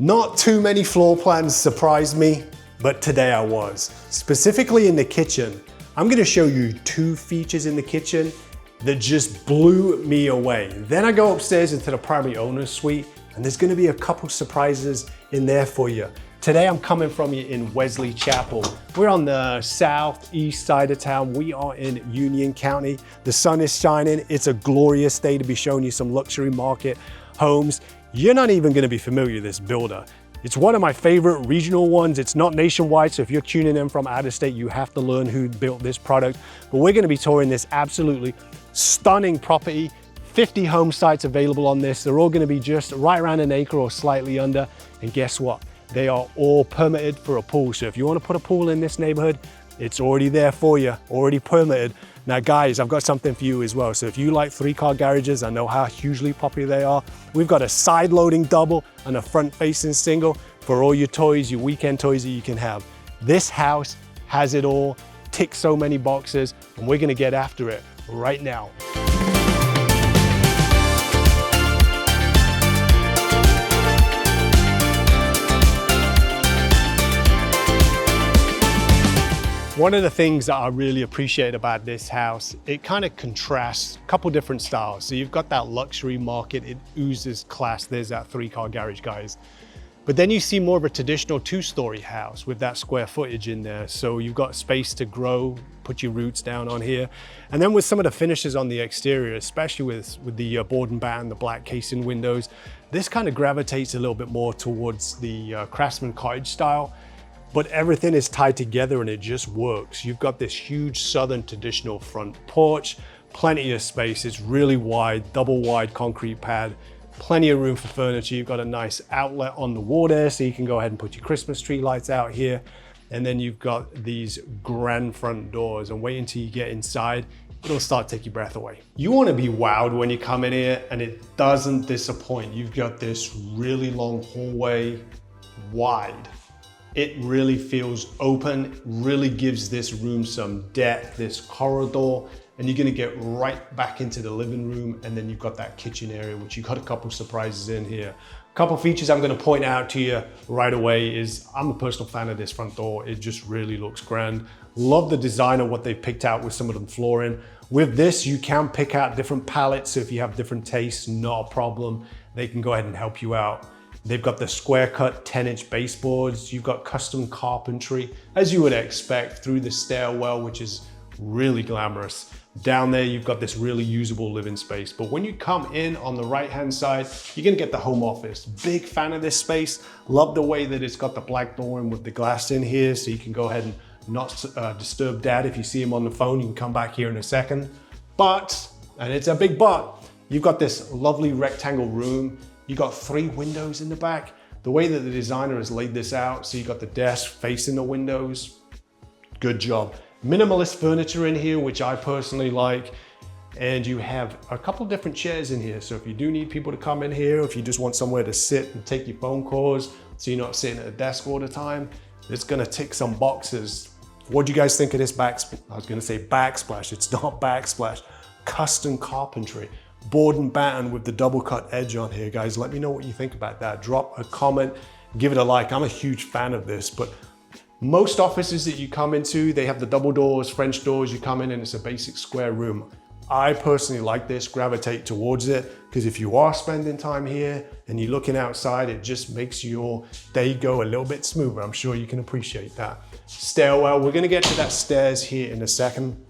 Not too many floor plans surprised me, but today I was. Specifically in the kitchen, I'm gonna show you two features in the kitchen that just blew me away. Then I go upstairs into the primary owner's suite, and there's gonna be a couple surprises in there for you. Today I'm coming from you in Wesley Chapel. We're on the southeast side of town. We are in Union County. The sun is shining. It's a glorious day to be showing you some luxury market homes. You're not even gonna be familiar with this builder. It's one of my favorite regional ones. It's not nationwide, so if you're tuning in from out of state, you have to learn who built this product. But we're gonna be touring this absolutely stunning property. 50 home sites available on this. They're all gonna be just right around an acre or slightly under. And guess what? They are all permitted for a pool. So if you wanna put a pool in this neighborhood, it's already there for you, already permitted. Now guys, I've got something for you as well. So if you like 3-car garages, I know how hugely popular they are. We've got a side loading double and a front facing single for all your toys, your weekend toys that you can have. This house has it all, ticks so many boxes, and we're gonna get after it right now. One of the things that I really appreciate about this house, it kind of contrasts a couple different styles. So you've got that luxury market, it oozes class. There's that 3-car garage, guys. But then you see more of a traditional 2-story house with that square footage in there. So you've got space to grow, put your roots down on here. And then with some of the finishes on the exterior, especially with the board and batten, the black casing windows, this kind of gravitates a little bit more towards the craftsman cottage style. But everything is tied together and it just works. You've got this huge southern traditional front porch, plenty of space. It's really wide, double wide concrete pad, plenty of room for furniture. You've got a nice outlet on the wall there, so you can go ahead and put your Christmas tree lights out here. And then you've got these grand front doors, and wait until you get inside, it'll start to take your breath away. You wanna be wowed when you come in here, and it doesn't disappoint. You've got this really long hallway, wide. It really feels open, really gives this room some depth, this corridor, and you're gonna get right back into the living room, and then you've got that kitchen area, which you've got a couple surprises in here. A couple features I'm gonna point out to you right away is, I'm a personal fan of this front door. It just really looks grand. Love the design of what they've picked out with some of them flooring. With this, you can pick out different palettes, so if you have different tastes, not a problem. They can go ahead and help you out. They've got the square cut 10-inch baseboards. You've got custom carpentry, as you would expect, through the stairwell, which is really glamorous. Down there, you've got this really usable living space. But when you come in on the right-hand side, you're gonna get the home office. Big fan of this space. Love the way that it's got the black door and with the glass in here, so you can go ahead and not disturb dad. If you see him on the phone, you can come back here in a second. But, and it's a big but, you've got this lovely rectangle room. You got 3 windows in the back. The way that the designer has laid this out, so you got the desk facing the windows. Good job. Minimalist furniture in here, which I personally like. And you have a couple different chairs in here. So if you do need people to come in here, if you just want somewhere to sit and take your phone calls, so you're not sitting at a desk all the time, it's gonna tick some boxes. What do you guys think of this backsplash? I was gonna say backsplash, it's not backsplash. Custom carpentry. Board and batten with the double cut edge on here, guys. Let me know what you think about that. Drop a comment, give it a like. I'm a huge fan of this, but most offices that you come into, they have the double doors, French doors. You come in and it's a basic square room. I personally like this, gravitate towards it, because if you are spending time here and you're looking outside, it just makes your day go a little bit smoother. I'm sure you can appreciate that. Stairwell, we're gonna get to that stairs here in a second,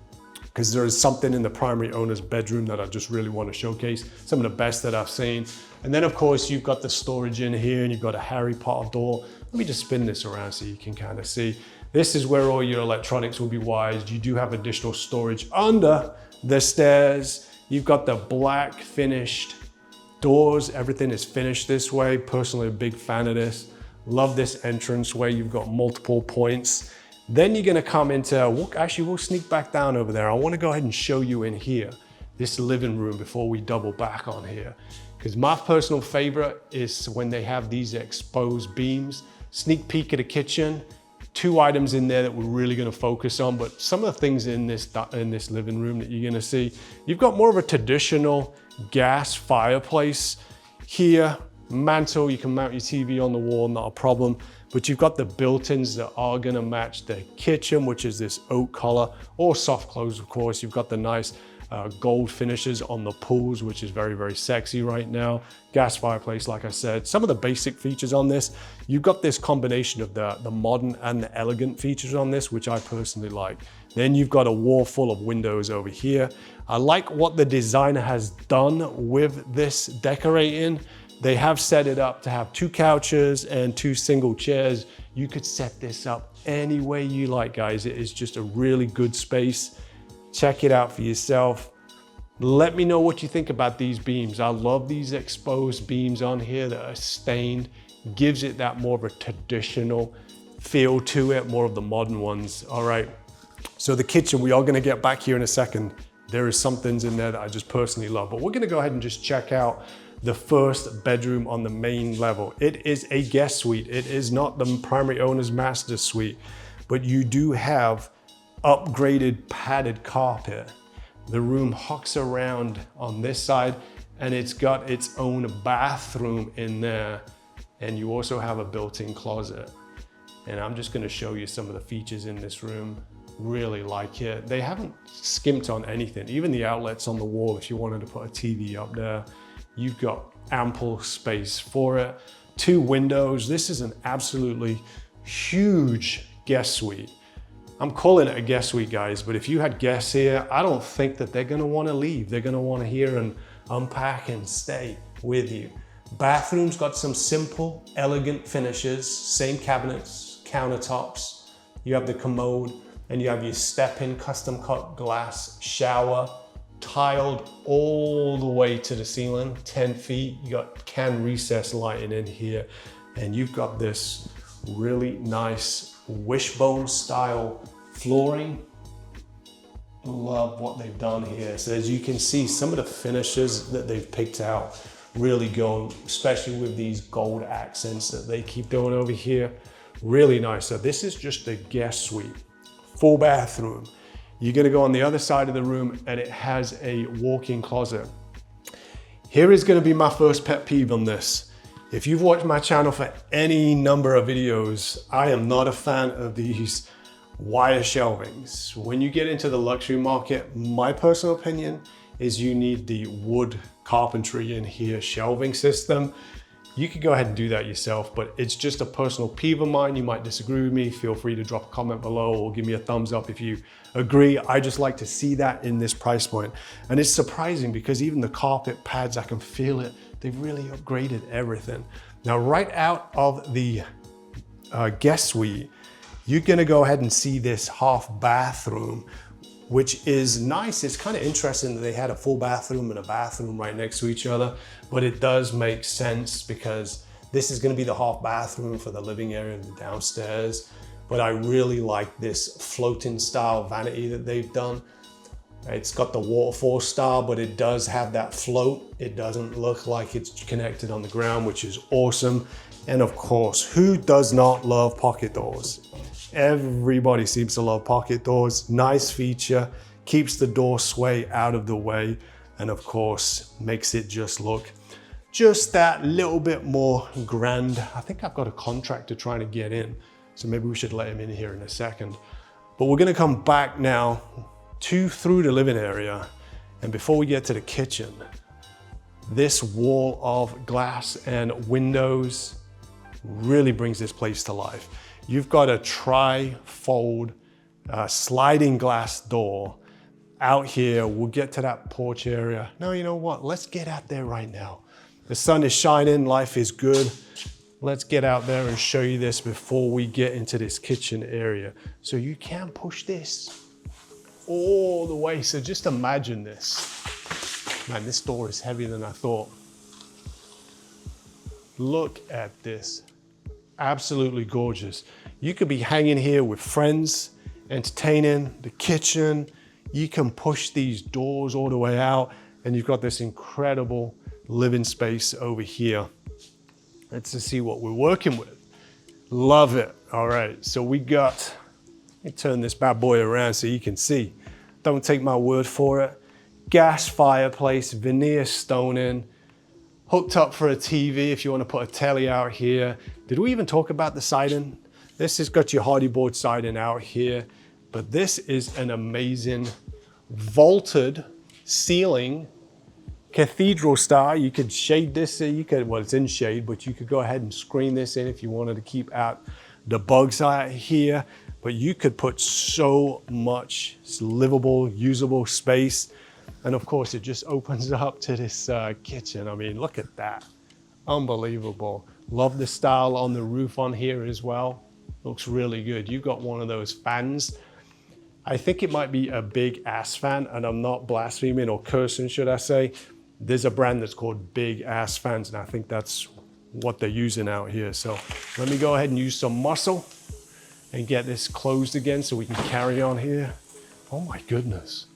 because there is something in the primary owner's bedroom that I just really want to showcase. Some of the best that I've seen. And then of course, you've got the storage in here and you've got a Harry Potter door. Let me just spin this around so you can kind of see. This is where all your electronics will be wised. You do have additional storage under the stairs. You've got the black finished doors. Everything is finished this way. Personally, a big fan of this. Love this entrance where you've got multiple points. Then you're gonna come into, we'll sneak back down over there. I wanna go ahead and show you in here, this living room before we double back on here. Because my personal favorite is when they have these exposed beams. Sneak peek of the kitchen. 2 items in there that we're really gonna focus on, but some of the things in this living room that you're gonna see, you've got more of a traditional gas fireplace here. Mantle, you can mount your TV on the wall, not a problem. But you've got the built-ins that are gonna match the kitchen, which is this oak color, or soft close, of course. You've got the nice gold finishes on the pools, which is very, very sexy right now. Gas fireplace, like I said. Some of the basic features on this, you've got this combination of the modern and the elegant features on this, which I personally like. Then you've got a wall full of windows over here. I like what the designer has done with this decorating. They have set it up to have 2 couches and 2 single chairs. You could set this up any way you like, guys. It is just a really good space. Check it out for yourself. Let me know what you think about these beams. I love these exposed beams on here that are stained. Gives it that more of a traditional feel to it, more of the modern ones. All right, so the kitchen, we are gonna get back here in a second. There is some things in there that I just personally love, but we're gonna go ahead and just check out the first bedroom on the main level. It is a guest suite. It is not the primary owner's master suite, but you do have upgraded padded carpet. The room hucks around on this side and it's got its own bathroom in there. And you also have a built-in closet. And I'm just gonna show you some of the features in this room. Really like it. They haven't skimped on anything. Even the outlets on the wall, if you wanted to put a TV up there, you've got ample space for it. 2 windows. This is an absolutely huge guest suite. I'm calling it a guest suite, guys, but if you had guests here, I don't think that they're gonna wanna leave. They're gonna wanna hear and unpack and stay with you. Bathroom's got some simple, elegant finishes, same cabinets, countertops. You have the commode and you have your step-in custom cut glass shower, tiled all the way to the ceiling, 10 feet. You got can recess lighting in here, and you've got this really nice wishbone style flooring. Love what they've done here. So as you can see, some of the finishes that they've picked out really go, especially with these gold accents that they keep doing over here. Really nice. So this is just a guest suite, full bathroom. You're gonna go on the other side of the room and it has a walk-in closet. Here is gonna be my first pet peeve on this. If you've watched my channel for any number of videos, I am not a fan of these wire shelvings. When you get into the luxury market, my personal opinion is you need the wood carpentry in here shelving system. You could go ahead and do that yourself, but it's just a personal peeve of mine. You might disagree with me. Feel free to drop a comment below or give me a thumbs up if you agree. I just like to see that in this price point. And it's surprising because even the carpet pads, I can feel it. They've really upgraded everything. Now, right out of the guest suite, you're gonna go ahead and see this half bathroom, which is nice. It's kind of interesting that they had a full bathroom and a bathroom right next to each other, but it does make sense because this is gonna be the half bathroom for the living area of the downstairs. But I really like this floating style vanity that they've done. It's got the waterfall style, but it does have that float. It doesn't look like it's connected on the ground, which is awesome. And of course, who does not love pocket doors? Everybody seems to love pocket doors. Nice feature, keeps the door sway out of the way, and of course, makes it just look just that little bit more grand. I think I've got a contractor trying to get in, so maybe we should let him in here in a second. But we're gonna come back now through the living area. And before we get to the kitchen, this wall of glass and windows really brings this place to life. You've got a tri-fold sliding glass door out here. We'll get to that porch area. No, you know what? Let's get out there right now. The sun is shining, life is good. Let's get out there and show you this before we get into this kitchen area. So you can push this all the way. So just imagine this. Man, this door is heavier than I thought. Look at this. Absolutely gorgeous. You could be hanging here with friends, entertaining, the kitchen. You can push these doors all the way out and you've got this incredible living space over here. Let's just see what we're working with. Love it. All right, so we got, let me turn this bad boy around so you can see. Don't take my word for it. Gas fireplace, veneer stoning. hooked up for a TV if you want to put a telly out here. Did we even talk about the siding? This has got your hardy board siding out here, but this is an amazing vaulted ceiling, cathedral style. You could shade this, well, it's in shade, but you could go ahead and screen this in if you wanted to keep out the bugs out here. But you could put so much livable, usable space. And of course, it just opens up to this kitchen. I mean, look at that. Unbelievable. Love the style on the roof on here as well. Looks really good. You've got one of those fans. I think it might be a Big Ass fan, and I'm not blaspheming or cursing, should I say. There's a brand that's called Big Ass Fans, and I think that's what they're using out here. So let me go ahead and use some muscle and get this closed again so we can carry on here. Oh my goodness.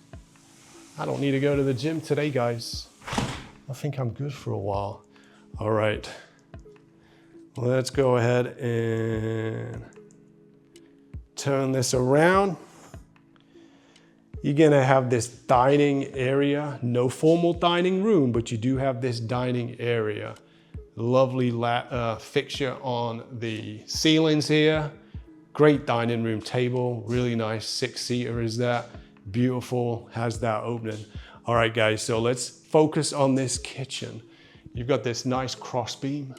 I don't need to go to the gym today, guys. I think I'm good for a while. All right, let's go ahead and turn this around. You're gonna have this dining area, no formal dining room, but you do have this dining area. Lovely fixture on the ceilings here. Great dining room table, really nice 6-seater is that. Beautiful, has that opening. All right guys, so let's focus on this kitchen. You've got this nice cross beam.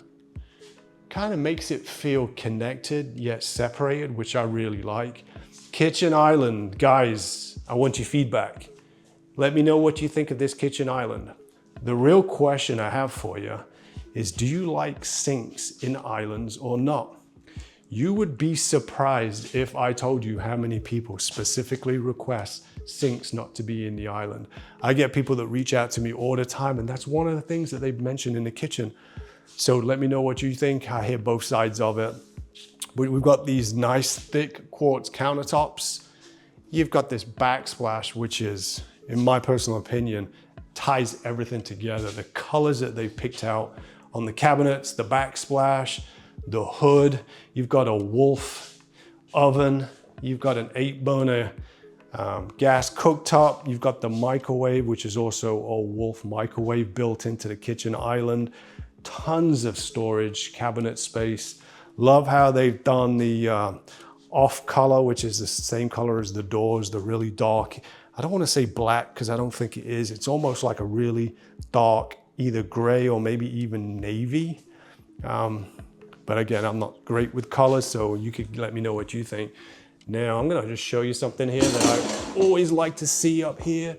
Kind of makes it feel connected yet separated, which I really like. Kitchen island, guys, I want your feedback. Let me know what you think of this kitchen island. The real question I have for you is, do you like sinks in islands or not? You would be surprised if I told you how many people specifically request sinks not to be in the island. I get people that reach out to me all the time, and that's one of the things that they've mentioned in the kitchen. So let me know what you think. I hear both sides of it. We've got these nice thick quartz countertops. You've got this backsplash, which is, in my personal opinion, ties everything together. The colors that they've picked out on the cabinets, the backsplash, the hood. You've got a Wolf oven. You've got an 8-burner gas cooktop. You've got the microwave, which is also a Wolf microwave built into the kitchen island. Tons of storage, cabinet space. Love how they've done the off color, which is the same color as the doors, the really dark. I don't want to say black because I don't think it is. It's almost like a really dark, either gray or maybe even navy. But again, I'm not great with colors, so you could let me know what you think. Now, I'm gonna just show you something here that I always like to see up here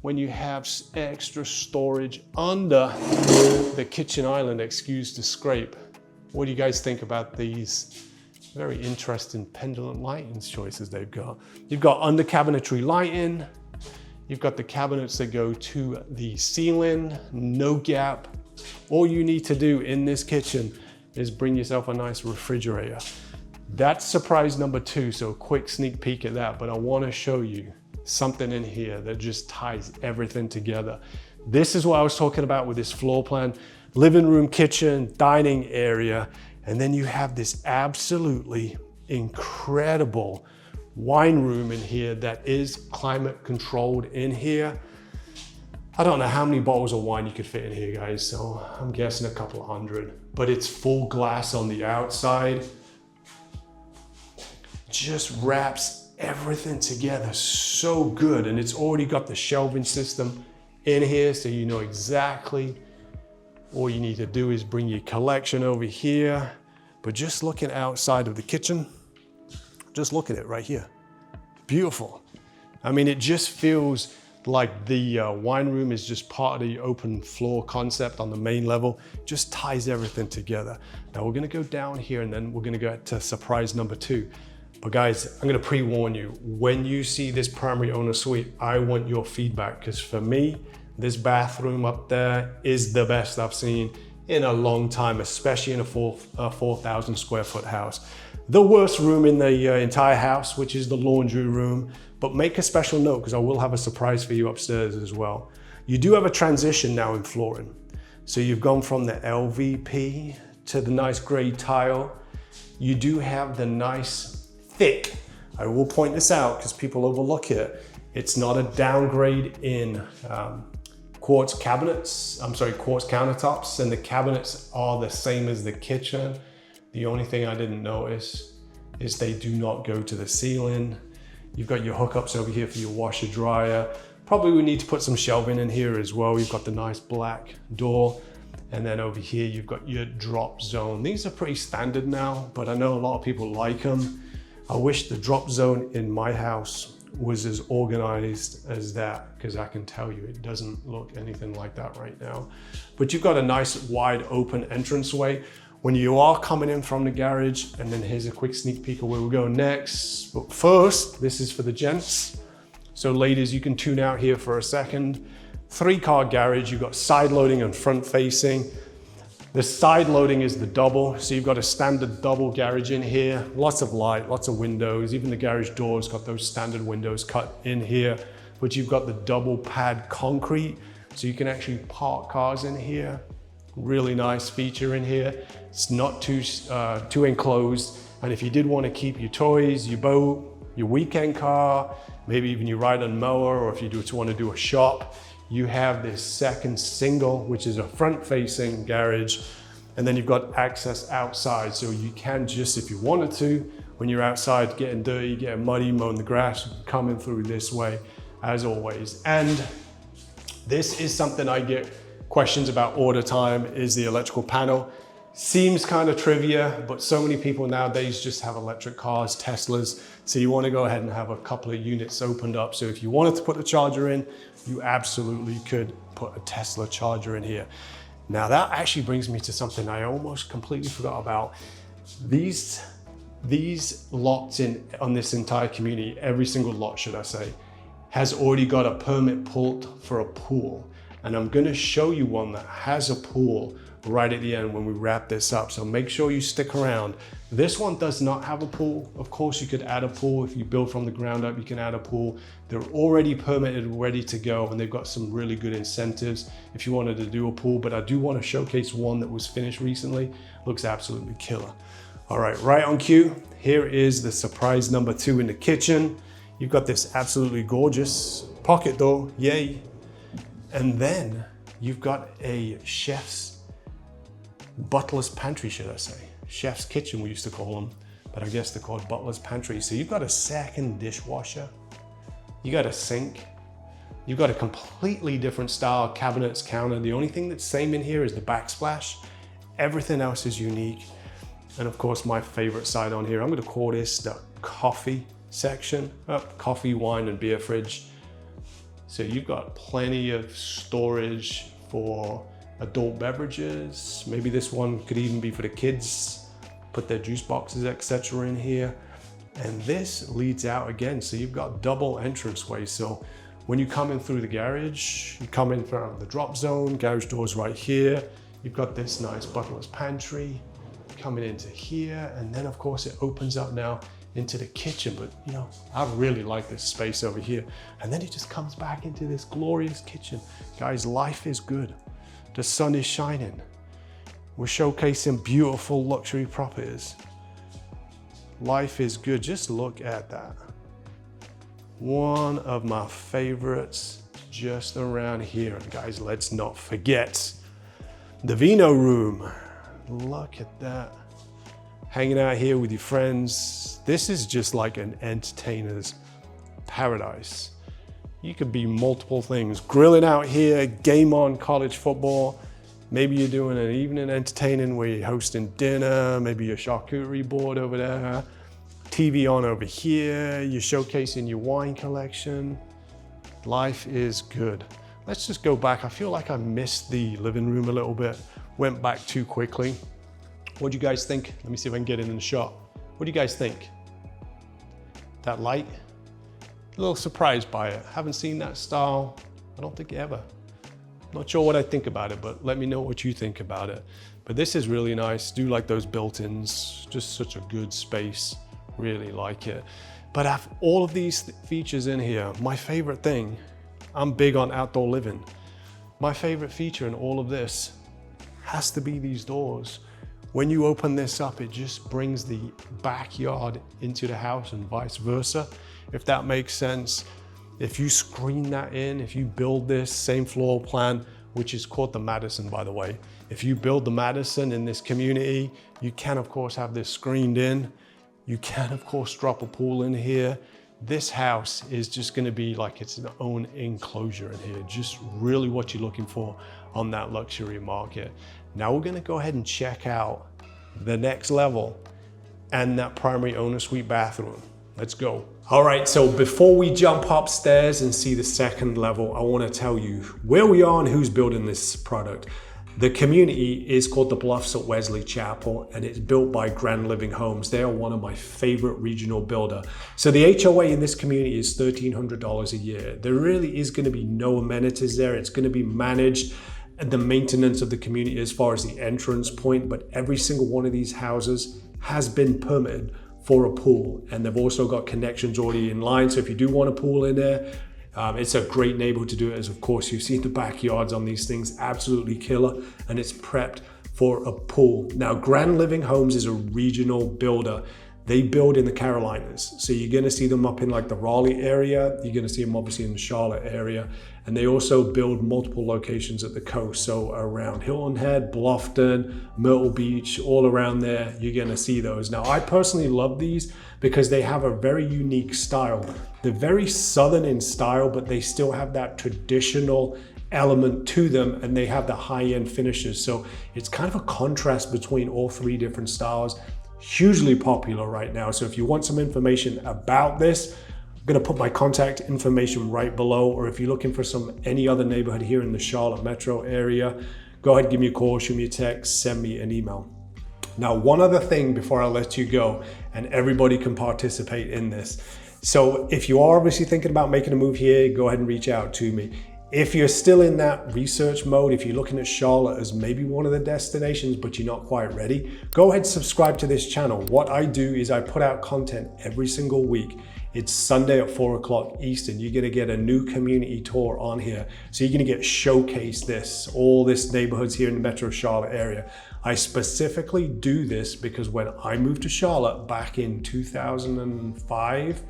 when you have extra storage under the kitchen island, excuse the scrape. What do you guys think about these very interesting pendulum lighting choices they've got? You've got under cabinetry lighting. You've got the cabinets that go to the ceiling, no gap. All you need to do in this kitchen is bring yourself a nice refrigerator. That's surprise number 2, so a quick sneak peek at that, but I wanna show you something in here that just ties everything together. This is what I was talking about with this floor plan. Living room, kitchen, dining area, and then you have this absolutely incredible wine room in here that is climate controlled in here. I don't know how many bottles of wine you could fit in here, guys, so I'm guessing a couple of hundred, but it's full glass on the outside. Just wraps everything together so good, and it's already got the shelving system in here, so you know exactly all you need to do is bring your collection over here. But just looking outside of the kitchen, just look at it right here. Beautiful. I mean, it just feels like the wine room is just part of the open floor concept on the main level. Just ties everything together. Now we're gonna go down here and then we're gonna go to surprise number 2. But guys, I'm gonna pre-warn you, when you see this primary owner suite, I want your feedback, because for me, this bathroom up there is the best I've seen in a long time, especially in a 4,000 square foot house. The worst room in the entire house, which is the laundry room, but make a special note because I will have a surprise for you upstairs as well. You do have a transition now in flooring. So you've gone from the LVP to the nice gray tile. You do have the nice thick, I will point this out because people overlook it. It's not a downgrade in quartz countertops, and the cabinets are the same as the kitchen. The only thing I didn't notice is they do not go to the ceiling. You've got your hookups over here for your washer dryer. Probably we need to put some shelving in here as well. You've got the nice black door. And then over here, you've got your drop zone. These are pretty standard now, but I know a lot of people like them. I wish the drop zone in my house was as organized as that, because I can tell you it doesn't look anything like that right now. But you've got a nice wide open entranceway when you are coming in from the garage. And then here's a quick sneak peek of where we'll go next. But first, this is for the gents. So ladies, you can tune out here for a second. 3-car garage, you've got side loading and front facing. The side loading is the double, so you've got a standard double garage in here. Lots of light, lots of windows. Even the garage doors got those standard windows cut in here. But you've got the double pad concrete, so you can actually park cars in here. Really nice feature in here. It's not too enclosed. And if you did want to keep your toys, your boat, your weekend car, maybe even you ride on mower, or if you just want to do a shop, you have this second single, which is a front-facing garage, and then you've got access outside. So you can just, if you wanted to, when you're outside getting dirty, getting muddy, mowing the grass, come in through this way, as always. And this is something I get questions about all the time, is the electrical panel. Seems kind of trivia, but so many people nowadays just have electric cars, Teslas. So you want to go ahead and have a couple of units opened up. So if you wanted to put a charger in, you absolutely could put a Tesla charger in here. Now that actually brings me to something I almost completely forgot about. These lots on this entire community, every single lot, should I say, has already got a permit pulled for a pool. And I'm going to show you one that has a pool right at the end when we wrap this up. So make sure you stick around. This one does not have a pool. Of course, you could add a pool. If you build from the ground up, you can add a pool. They're already permitted, ready to go, and they've got some really good incentives if you wanted to do a pool. But I do want to showcase one that was finished recently. Looks absolutely killer. All right on cue. Here is the surprise number 2 in the kitchen. You've got this absolutely gorgeous pocket door, yay. And then you've got a Butler's pantry, should I say. Chef's kitchen, we used to call them, but I guess they're called Butler's pantry. So you've got a second dishwasher, you got a sink, you've got a completely different style cabinets, counter. The only thing that's same in here is the backsplash. Everything else is unique. And of course, my favorite side on here, I'm gonna call this the coffee section. Coffee, wine, and beer fridge. So you've got plenty of storage for adult beverages. Maybe this one could even be for the kids, put their juice boxes, etc. in here. And this leads out again. So you've got double entranceway. So when you come in through the garage, you come in from the drop zone, garage doors right here. You've got this nice Butler's pantry coming into here. And then of course it opens up now into the kitchen. But you know, I really like this space over here. And then it just comes back into this glorious kitchen. Guys, life is good. The sun is shining. We're showcasing beautiful luxury properties. Life is good. Just look at that. One of my favorites just around here. And guys, let's not forget the vino room. Look at that. Hanging out here with your friends. This is just like an entertainer's paradise. You could be multiple things. Grilling out here, game on college football. Maybe you're doing an evening entertaining where you're hosting dinner, maybe your charcuterie board over there, TV on over here, you're showcasing your wine collection. Life is good. Let's just go back. I feel like I missed the living room a little bit, went back too quickly. What do you guys think? Let me see if I can get it in the shot. What do you guys think? That light? A little surprised by it. Haven't seen that style, I don't think ever. Not sure what I think about it, but let me know what you think about it. But this is really nice. Do like those built-ins, just such a good space. Really like it. But I have all of these features in here. My favorite thing, I'm big on outdoor living. My favorite feature in all of this has to be these doors. When you open this up, it just brings the backyard into the house and vice versa, if that makes sense. If you screen that in, if you build this same floor plan, which is called the Madison, by the way. If you build the Madison in this community, you can of course have this screened in. You can of course drop a pool in here. This house is just gonna be like its own enclosure in here, just really what you're looking for on that luxury market. Now we're gonna go ahead and check out the next level and that primary owner suite bathroom. Let's go. All right, so before we jump upstairs and see the second level, I wanna tell you where we are and who's building this product. The community is called the Bluffs at Wesley Chapel, and it's built by Grand Living Homes. They are one of my favorite regional builder. So the HOA in this community is $1,300 a year. There really is gonna be no amenities there. It's gonna be managed, the maintenance of the community as far as the entrance point, but every single one of these houses has been permitted for a pool, and they've also got connections already in line. So if you do want a pool in there, it's a great neighborhood to do it, as of course you've seen the backyards on these things, absolutely killer, and it's prepped for a pool. Now, Grand Living Homes is a regional builder. They build in the Carolinas. So you're gonna see them up in like the Raleigh area. You're gonna see them obviously in the Charlotte area. And they also build multiple locations at the coast. So around Hilton Head, Bluffton, Myrtle Beach, all around there, you're gonna see those. Now, I personally love these because they have a very unique style. They're very Southern in style, but they still have that traditional element to them, and they have the high-end finishes. So it's kind of a contrast between all three different styles. Hugely popular right now. So if you want some information about this, I'm gonna put my contact information right below, or if you're looking for any other neighborhood here in the Charlotte metro area, go ahead, give me a call, shoot me a text, send me an email. Now, one other thing before I let you go, and everybody can participate in this. So if you are obviously thinking about making a move here, go ahead and reach out to me. If you're still in that research mode, if you're looking at Charlotte as maybe one of the destinations, but you're not quite ready, go ahead and subscribe to this channel. What I do is I put out content every single week. It's Sunday at 4 o'clock Eastern. You're gonna get a new community tour on here. So you're gonna get showcased all this neighborhoods here in the Metro Charlotte area. I specifically do this because when I moved to Charlotte back in 2005,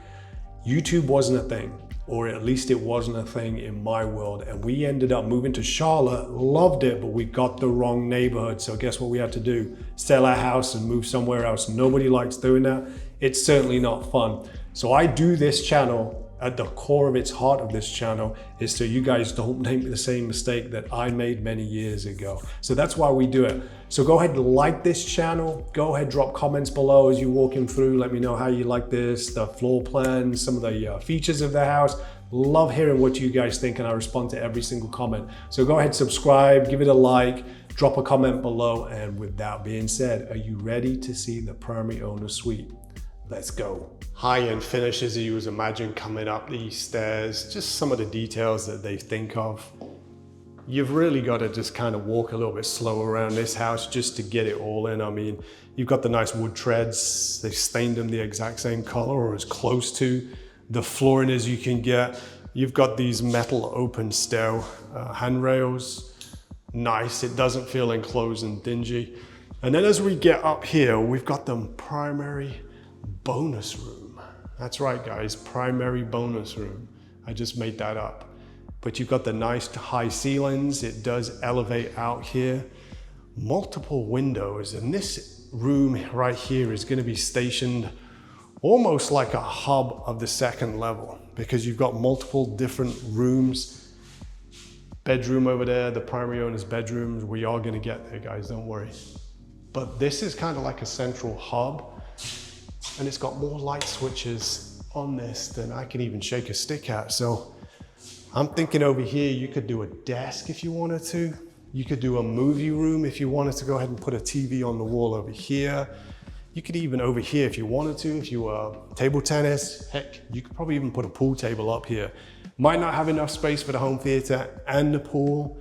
YouTube wasn't a thing. Or at least it wasn't a thing in my world. And we ended up moving to Charlotte, loved it, but we got the wrong neighborhood. So guess what we had to do? Sell our house and move somewhere else. Nobody likes doing that. It's certainly not fun. So I do this channel, at the core of its heart of this channel, is so you guys don't make the same mistake that I made many years ago. So that's why we do it. So go ahead and like this channel. Go ahead, drop comments below as you're walking through. Let me know how you like this, the floor plan, some of the features of the house. Love hearing what you guys think, and I respond to every single comment. So go ahead, subscribe, give it a like, drop a comment below. And with that being said, are you ready to see the primary owner suite? Let's go. High-end finishes you would imagine coming up these stairs, just some of the details that they think of. You've really got to just kind of walk a little bit slow around this house just to get it all in. I mean, you've got the nice wood treads. They've stained them the exact same color or as close to the flooring as you can get. You've got these metal open stair handrails. Nice, it doesn't feel enclosed and dingy. And then as we get up here, we've got the primary bonus room. That's right, guys, primary bonus room. I just made that up. But you've got the nice high ceilings. It does elevate out here. Multiple windows, and this room right here is gonna be stationed almost like a hub of the second level, because you've got multiple different rooms. Bedroom over there, the primary owner's bedrooms. We are gonna get there, guys, don't worry. But this is kind of like a central hub, and it's got more light switches on this than I can even shake a stick at. So I'm thinking over here, you could do a desk if you wanted to. You could do a movie room if you wanted to go ahead and put a TV on the wall over here. You could even over here if you wanted to, if you were table tennis, heck, you could probably even put a pool table up here. Might not have enough space for the home theater and the pool,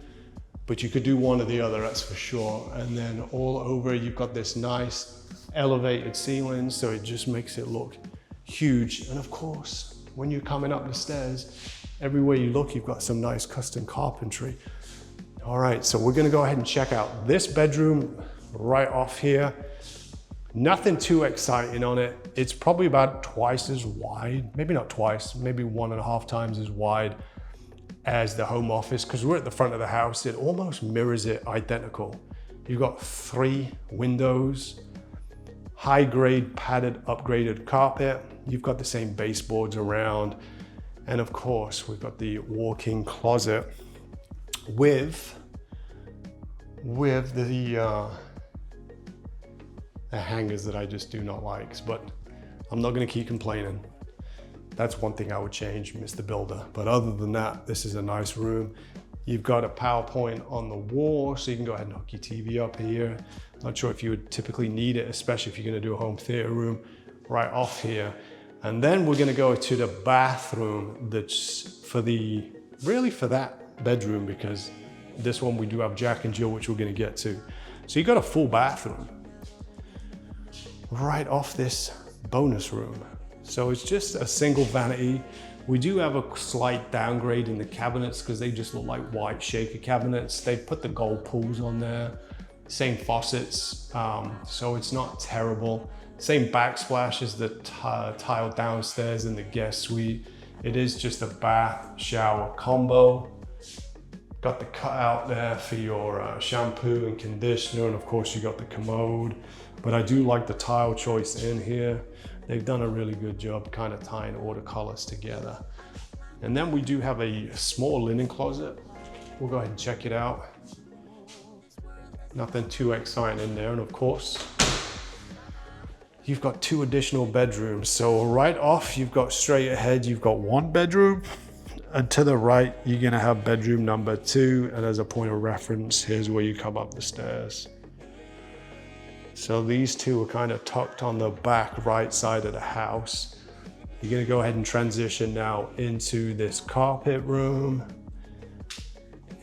but you could do one or the other, that's for sure. And then all over, you've got this nice elevated ceiling, so it just makes it look huge. And of course, when you're coming up the stairs, everywhere you look, you've got some nice custom carpentry. All right, so we're gonna go ahead and check out this bedroom right off here. Nothing too exciting on it. It's probably about twice as wide, maybe not twice, maybe 1.5 times as wide as the home office, because we're at the front of the house. It almost mirrors it identical. You've got 3 windows, high grade padded upgraded carpet. You've got the same baseboards around. And of course, we've got the walk-in closet with the hangers that I just do not like, but I'm not gonna keep complaining. That's one thing I would change, Mr. Builder. But other than that, this is a nice room. You've got a PowerPoint on the wall, so you can go ahead and hook your TV up here. Not sure if you would typically need it, especially if you're gonna do a home theater room right off here. And then we're gonna go to the bathroom that's really for that bedroom, because this one we do have Jack and Jill, which we're gonna get to. So you got a full bathroom right off this bonus room. So it's just a single vanity. We do have a slight downgrade in the cabinets because they just look like white shaker cabinets. They put the gold pools on there, same faucets, so it's not terrible. Same backsplash as the tile downstairs in the guest suite. It is just a bath shower combo. Got the cutout there for your shampoo and conditioner, and of course you got the commode. But I do like the tile choice in here. They've done a really good job kind of tying all the colors together. And then we do have a small linen closet. We'll go ahead and check it out. Nothing too exciting in there. And of course, you've got 2 additional bedrooms. So right off, you've got straight ahead, you've got 1 bedroom. And to the right, you're gonna have bedroom number 2. And as a point of reference, here's where you come up the stairs. So these 2 are kind of tucked on the back right side of the house. You're gonna go ahead and transition now into this carpet room.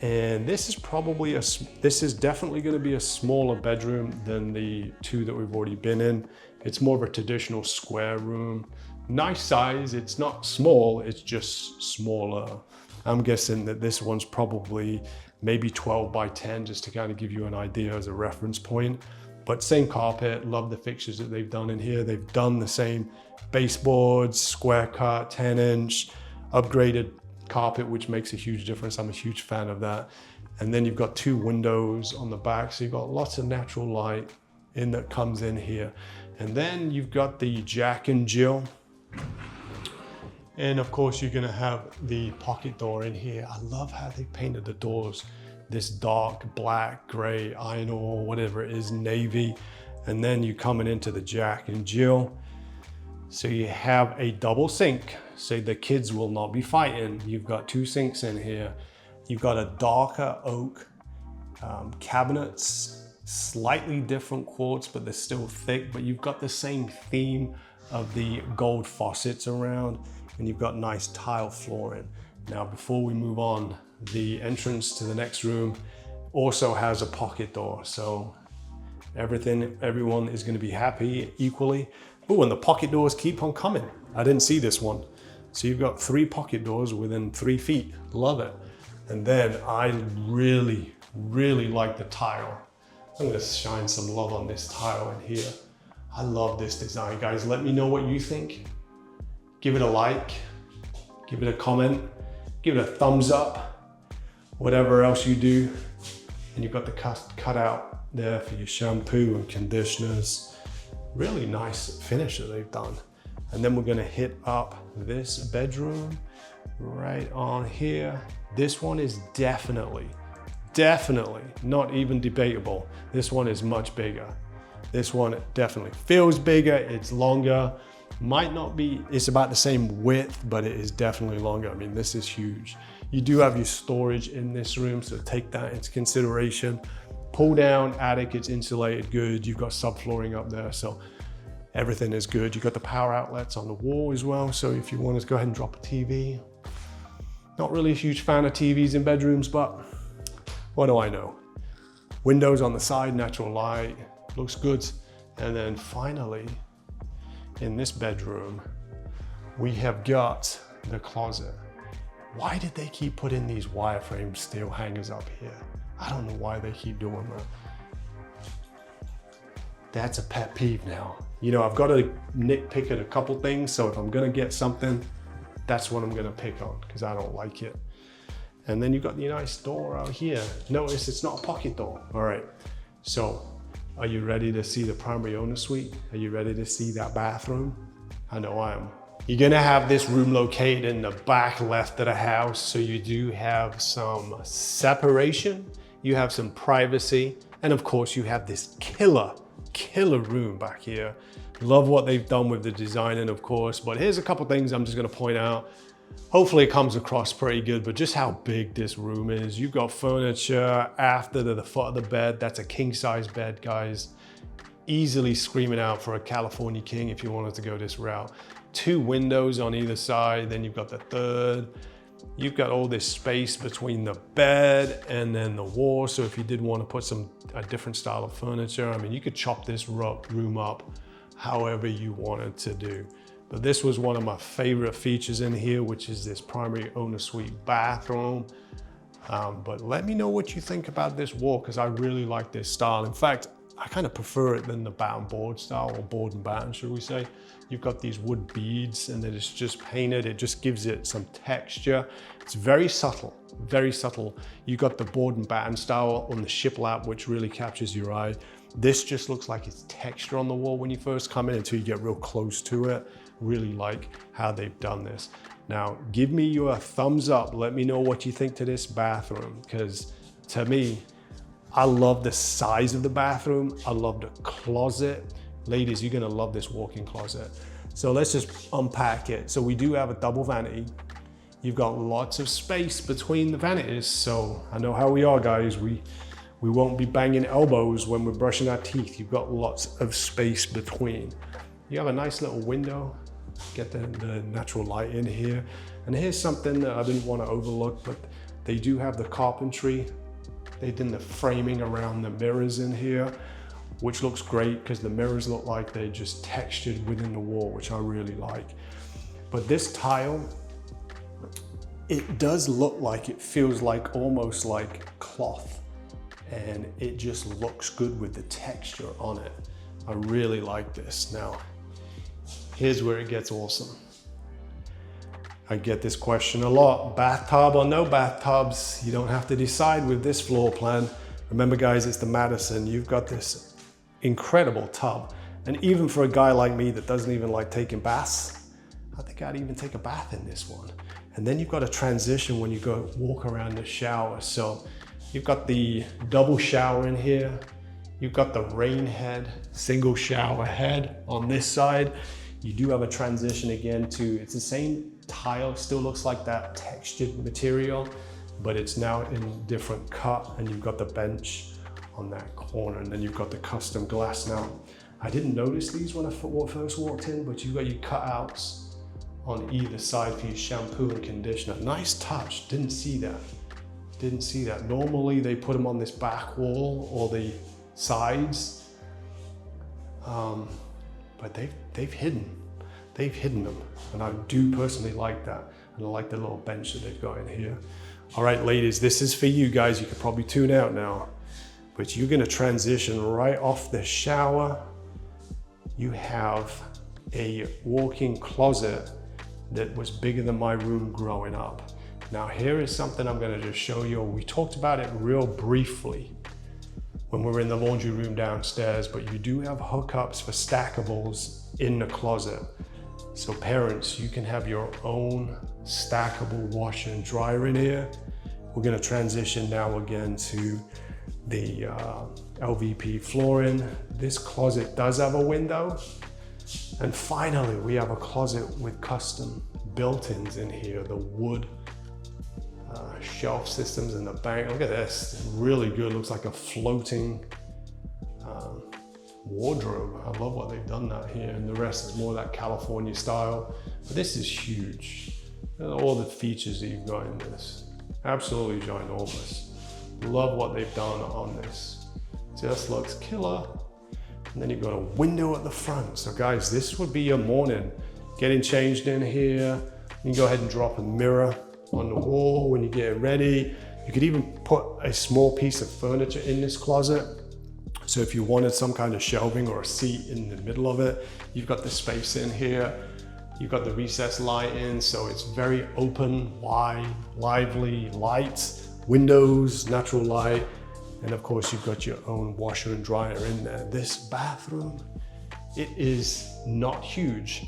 And this is definitely gonna be a smaller bedroom than the 2 that we've already been in. It's more of a traditional square room. Nice size, it's not small, it's just smaller. I'm guessing that this one's probably maybe 12 by 10, just to kind of give you an idea as a reference point. But same carpet, love the fixtures that they've done in here. They've done the same baseboards, square cut, 10-inch, upgraded carpet, which makes a huge difference. I'm a huge fan of that. And then you've got 2 windows on the back, so you've got lots of natural light that comes in here. And then you've got the Jack and Jill. And of course, you're gonna have the pocket door in here. I love how they painted the doors. This dark black, gray, iron ore, whatever it is, navy. And then you're coming into the Jack and Jill. So you have a double sink, so the kids will not be fighting. You've got 2 sinks in here. You've got a darker oak cabinets, slightly different quartz, but they're still thick, but you've got the same theme of the gold faucets around, and you've got nice tile flooring. Now, before we move on, the entrance to the next room also has a pocket door, so everyone is going to be happy equally. Oh, and the pocket doors keep on coming. I didn't see this one. So you've got 3 pocket doors within 3 feet. Love it. And then I really, really like the tile. I'm going to shine some love on this tile in here. I love this design, guys. Let me know what you think. Give it a like, give it a comment, give it a thumbs up. Whatever else you do. And you've got the cutout there for your shampoo and conditioners. Really nice finish that they've done. And then we're gonna hit up this bedroom right on here. This one is definitely, not even debatable. This one is much bigger. This one definitely feels bigger, it's longer. Might not be, it's about the same width, but it is definitely longer. I mean, this is huge. You do have your storage in this room, so take that into consideration. Pull down attic, it's insulated good. You've got subflooring up there, so everything is good. You've got the power outlets on the wall as well, so if you want to go ahead and drop a TV. Not really a huge fan of TVs in bedrooms, but what do I know? Windows on the side, natural light, looks good. And then finally, in this bedroom, we have got the closet. Why did they keep putting these wireframe steel hangers up here? I don't know why they keep doing that. That's a pet peeve now. You know, I've got to nitpick at a couple things. So if I'm gonna get something, that's what I'm gonna pick on because I don't like it. And then you've got the nice door out here. Notice it's not a pocket door. All right, so are you ready to see the primary owner suite? Are you ready to see that bathroom? I know I am. You're gonna have this room located in the back left of the house, so you do have some separation, you have some privacy, and of course you have this killer room back here. Love what they've done with the designing, of course, but here's a couple things I'm just gonna point out. Hopefully it comes across pretty good, but just how big this room is. You've got furniture after the foot of the bed. That's a king size bed, guys. Easily screaming out for a California king if you wanted to go this route. 2 windows on either side, then you've got the third. You've got all this space between the bed and then the wall. So if you did want to put a different style of furniture, I mean, you could chop this room up however you wanted to do. But this was one of my favorite features in here, which is this primary owner suite bathroom. But let me know what you think about this wall, because I really like this style. In fact, I kind of prefer it than the batten board style, or board and batten, should we say. You've got these wood beads and then it's just painted. It just gives it some texture. It's very subtle, very subtle. You got the board and batten style on the shiplap, which really captures your eye. This just looks like it's texture on the wall when you first come in until you get real close to it. Really like how they've done this. Now, give me your thumbs up. Let me know what you think to this bathroom, because to me, I love the size of the bathroom. I love the closet. Ladies, you're gonna love this walk-in closet. So let's just unpack it. So we do have a double vanity. You've got lots of space between the vanities. So I know how we are, guys. We won't be banging elbows when we're brushing our teeth. You've got lots of space between. You have a nice little window. Get the natural light in here. And here's something that I didn't want to overlook, but they do have the carpentry. They did the framing around the mirrors in here, which looks great because the mirrors look like they're just textured within the wall, which I really like. But this tile, it does look like, it feels like almost like cloth, and it just looks good with the texture on it. I really like this. Now, here's where it gets awesome. I get this question a lot. Bathtub or no bathtubs? You don't have to decide with this floor plan. Remember, guys, it's the Madison. You've got this incredible tub. And even for a guy like me that doesn't even like taking baths, I think I'd even take a bath in this one. And then you've got a transition when you go walk around the shower. So you've got the double shower in here. You've got the rain head, single shower head on this side. You do have a transition again to, it's the same tile, still looks like that textured material, but it's now in different cut, and you've got the bench on that corner, and then you've got the custom glass. Now, I didn't notice these when I first walked in, but you've got your cutouts on either side for your shampoo and conditioner. Nice touch, didn't see that. Didn't see that. Normally they put them on this back wall or the sides, but they've hidden them, and I do personally like that, and I like the little bench that they've got in here. All right, ladies, this is for you guys. You could probably tune out now, but you're gonna transition right off the shower. You have a walk-in closet that was bigger than my room growing up. Now, here is something I'm gonna just show you. We talked about it real briefly when we were in the laundry room downstairs, but you do have hookups for stackables in the closet. So parents, you can have your own stackable washer and dryer in here. We're gonna transition now again to the LVP flooring. This closet does have a window. And finally, we have a closet with custom built-ins in here, the wood shelf systems in the back. Look at this, really good. Looks like a floating wardrobe. I love what they've done that here, and the rest is more that California style. But this is huge. All the features that you've got in this, absolutely ginormous. Love what they've done on this. Just looks killer. And then you've got a window at the front. So guys, this would be your morning. Getting changed in here. You can go ahead and drop a mirror on the wall when you get ready. You could even put a small piece of furniture in this closet. So if you wanted some kind of shelving or a seat in the middle of it, you've got the space in here. You've got the recessed lighting, so it's very open, wide, lively lights, windows, natural light, and of course you've got your own washer and dryer in there. This bathroom, it is not huge,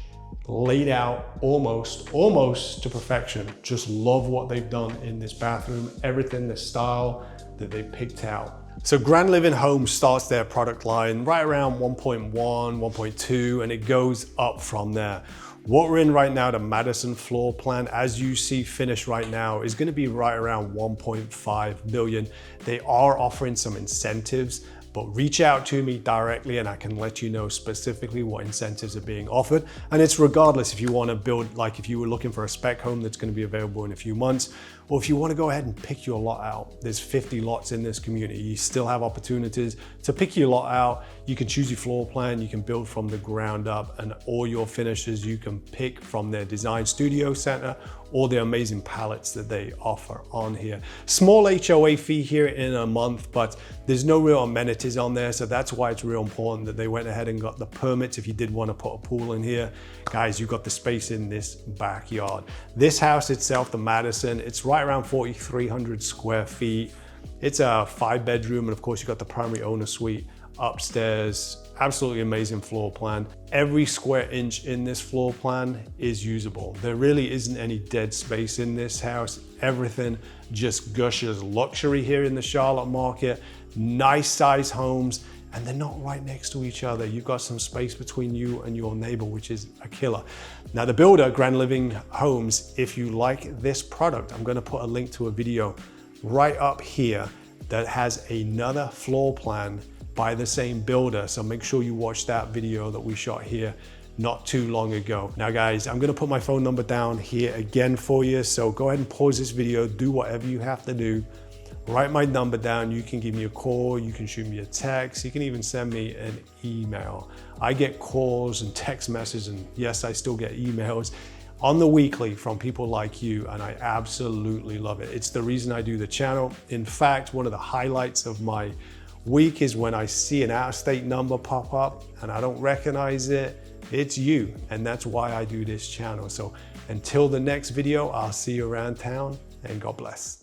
laid out almost to perfection. Just love what they've done in this bathroom, everything, the style that they picked out. So Grand Living Homes starts their product line right around 1.1, 1.2, and it goes up from there. What we're in right now, the Madison floor plan, as you see finished right now, is going to be right around 1.5 million. They are offering some incentives, but reach out to me directly and I can let you know specifically what incentives are being offered. And it's regardless if you want to build, like if you were looking for a spec home that's going to be available in a few months, or if you want to go ahead and pick your lot out. There's 50 lots in this community. You still have opportunities to pick your lot out. You can choose your floor plan, you can build from the ground up, and all your finishes you can pick from their design studio center or the amazing palettes that they offer on here. Small HOA fee here in a month, but there's no real amenities on there, so that's why it's real important that they went ahead and got the permits if you did want to put a pool in here. Guys, you've got the space in this backyard. This house itself, the Madison, it's right around 4,300 square feet. It's a 5-bedroom, and of course you've got the primary owner suite upstairs. Absolutely amazing floor plan. Every square inch in this floor plan is usable. There really isn't any dead space in this house. Everything just gushes luxury here in the Charlotte market. Nice size homes, and they're not right next to each other. You've got some space between you and your neighbor, which is a killer. Now the builder, Grand Living Homes, if you like this product, I'm gonna put a link to a video right up here that has another floor plan by the same builder. So make sure you watch that video that we shot here not too long ago. Now guys, I'm gonna put my phone number down here again for you. So go ahead and pause this video, do whatever you have to do. Write my number down. You can give me a call, you can shoot me a text, you can even send me an email. I get calls and text messages, and yes, I still get emails on the weekly from people like you, and I absolutely love it. It's the reason I do the channel. In fact, one of the highlights of my week is when I see an out-of-state number pop up and I don't recognize it. It's you, and that's why I do this channel. So until the next video, I'll see you around town, and God bless.